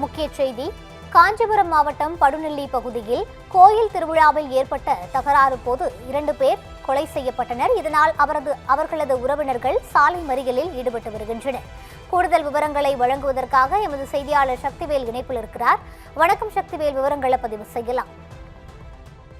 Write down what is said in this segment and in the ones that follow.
முக்கிய செய்தி. காஞ்சிபுரம் மாவட்டம் படுநெல்லி பகுதியில் கோயில் திருவிழாவில் ஏற்பட்ட தகராறு போது 2 பேர் கொலை செய்யப்பட்டனர். இதனால் அவர்களது உறவினர்கள் சாலை மறியலில் ஈடுபட்டு வருகின்றனர். கூடுதல் விவரங்களை வழங்குவதற்காக எமது செய்தியாளர் சக்திவேல் இணைப்பில் இருக்கிறார். வணக்கம் சக்திவேல், விவரங்களை பதிவு செய்யலாம்.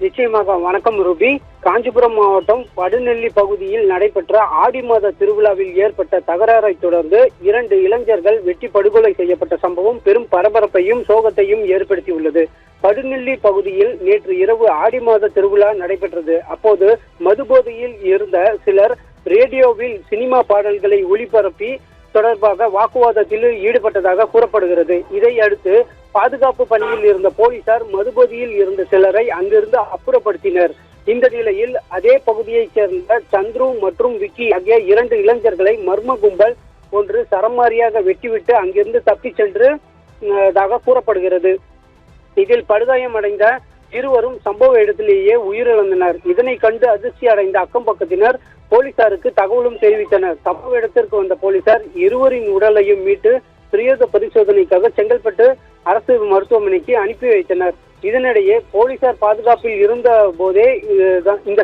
நிச்சயமாக வணக்கம் ரூபி. காஞ்சிபுரம் மாவட்டம் படுநெல்லி பகுதியில் நடைபெற்ற ஆடி மாத திருவிழாவில் ஏற்பட்ட தகராறை தொடர்ந்து 2 இளைஞர்கள் வெட்டி படுகொலை செய்யப்பட்ட சம்பவம் பெரும் பரபரப்பையும் சோகத்தையும் ஏற்படுத்தியுள்ளது. படுநெல்லி பகுதியில் நேற்று இரவு ஆடி மாத திருவிழா நடைபெற்றது. அப்போது மதுபோதையில் இருந்த சிலர் ரேடியோவில் சினிமா பாடல்களை ஒளிபரப்பி தொடர்பாக வாக்குவாதத்தில் ஈடுபட்டதாக கூறப்படுகிறது. இதை அடுத்து பாதுகாப்பு பணியில் இருந்த போலீசார் மதுபோதையில் இருந்த சிலரை அங்கிருந்து அப்புறப்படுத்தினர். இந்த நிலையில் அதே பகுதியைச் சேர்ந்த சந்துரு மற்றும் விக்கி ஆகிய 2 இளைஞர்களை மர்ம கும்பல் ஒன்று சரமாரியாக வெட்டிவிட்டு அங்கிருந்து தப்பி சென்றதாக கூறப்படுகிறது. இதில் படுகாயமடைந்த இருவரும் சம்பவ இடத்திலேயே உயிரிழந்தனர். இதனை கண்டு அதிர்ச்சி அடைந்த அக்கம் பக்கத்தினர் போலீசாருக்கு தகவலும் தெரிவித்தனர். சம்பவ இடத்திற்கு வந்த போலீசார் இருவரின் உடலையும் மீட்டு பிரேத பரிசோதனைக்காக செங்கல்பட்டு அரசு மருத்துவமனைக்கு அனுப்பி வைத்தனர். இதனிடையே போலீசார் பாதுகாப்பில் இருந்த போதே இந்த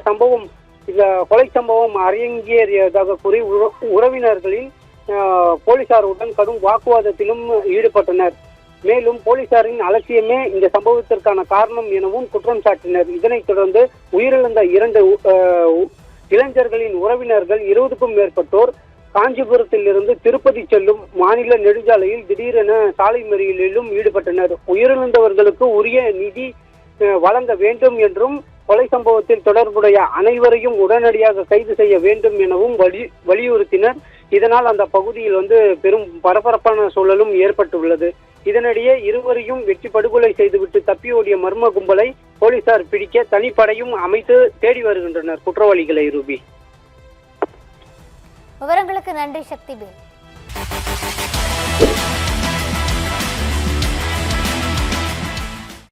கொலை சம்பவம் அரங்கேறியதாக கூறி உறவினர்களில் போலீசாருடன் கடும் வாக்குவாதத்திலும் ஈடுபட்டனர். மேலும் போலீசாரின் அலட்சியமே இந்த சம்பவத்திற்கான காரணம் எனவும் குற்றம் சாட்டினர். இதனைத் தொடர்ந்து உயிரிழந்த 2 இளைஞர்களின் உறவினர்கள் 20க்கும் மேற்பட்டோர் காஞ்சிபுரத்தில் இருந்து திருப்பதி செல்லும் மாநில நெடுஞ்சாலையில் திடீரென சாலை மறியலிலும் ஈடுபட்டனர். உயிரிழந்தவர்களுக்கு உரிய நிதி வழங்க வேண்டும் என்றும் கொலை சம்பவத்தில் தொடர்புடைய அனைவரையும் உடனடியாக கைது செய்ய வேண்டும் எனவும் வலியுறுத்தினர். இதனால் அந்த பகுதியில் பெரும் பரபரப்பான சூழலும் ஏற்பட்டுள்ளது. இதனிடையே இருவரையும் வெட்டி படுகொலை செய்துவிட்டு தப்பி ஓடிய மர்ம கும்பலை போலீசார் பிடிக்க தனிப்படையும் அமைத்து தேடி வருகின்றனர் குற்றவாளிகளை. ரூபி, விவரங்களுக்கு நன்றி சக்திவேல்.